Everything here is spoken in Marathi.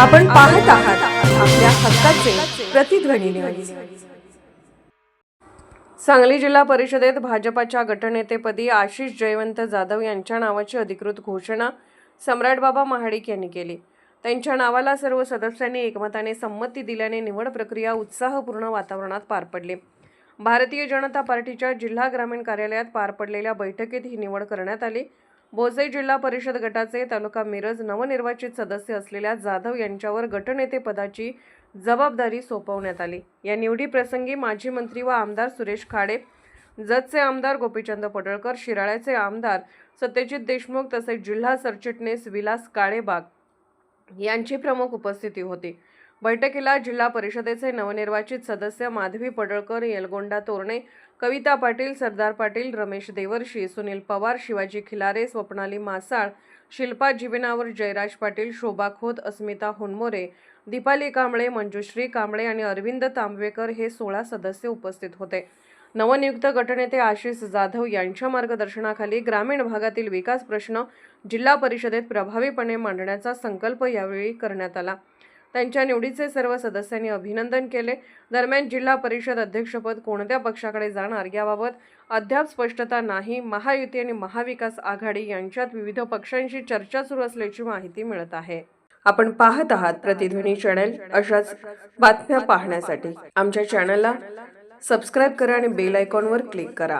आपण पाहत आहात आपल्या हक्काचे प्रतिध्वनी न्यूज। सांगली जिल्हा परिषदेत भाजपाच्या गटनेतेपदी आशिष जयवंत जाधव यांच्या नावाची अधिकृत घोषणा सम्राटबाबा महाडिक यांनी केली। त्यांच्या नावाला सर्व सदस्यांनी एकमताने संमती दिल्याने निवड प्रक्रिया उत्साहपूर्ण वातावरणात पार पडली। भारतीय जनता पार्टीच्या जिल्हा ग्रामीण कार्यालयात पार पडलेल्या बैठकीत ही निवड करण्यात आली। भोसे जिल्हा परिषद गटाचे तालुका मिरज नवनिर्वाचित सदस्य असलेल्या जाधव यांच्यावर गटनेते पदाची जबाबदारी सोपवण्यात आली। या निवडी प्रसंगी माजी मंत्री व आमदार सुरेश खाडे, जतचे आमदार गोपीचंद पडळकर, शिराळ्याचे आमदार सत्यजित देशमुख तसेच जिल्हा सरचिटणीस विलास काळेबाग यांची प्रमुख उपस्थिती होती। बैठकीला जिल्हा परिषदेचे नवनिर्वाचित सदस्य माधवी पडळकर, येलगोंडा तोरणे, कविता पाटील, सरदार पाटील, रमेश देवर्षी, सुनील पवार, शिवाजी खिलारे, स्वप्नाली मासाळ, शिल्पा जीवेनावर, जयराज पाटील, शोभा खोत, अस्मिता हुनमोरे, दीपाली कांबळे, मंजुश्री कांबळे आणि अरविंद तांबवेकर हे 16 सदस्य उपस्थित होते। नवनियुक्त गटनेते आशिष जाधव यांच्या मार्गदर्शनाखाली ग्रामीण भागातील विकास प्रश्न जिल्हा परिषदेत प्रभावीपणे मांडण्याचा संकल्प यावेळी करण्यात आला। त्यांच्या निवडीचे सर्व सदस्यांनी अभिनंदन केले। दरम्यान जिल्हा परिषद अध्यक्षपद कोणत्या पक्षाकडे जाणार याबाबत अद्याप स्पष्टता नाही। महायुती आणि महाविकास आघाडी यांच्यात विविध पक्षांशी चर्चा सुरू असल्याची माहिती मिळत आहे। आपण पाहत आहात प्रतिध्वनी चॅनल। अशाच बातम्या पाहण्यासाठी आमच्या चॅनलला सबस्क्राइब करा आणि बेल आयकॉनवर क्लिक करा।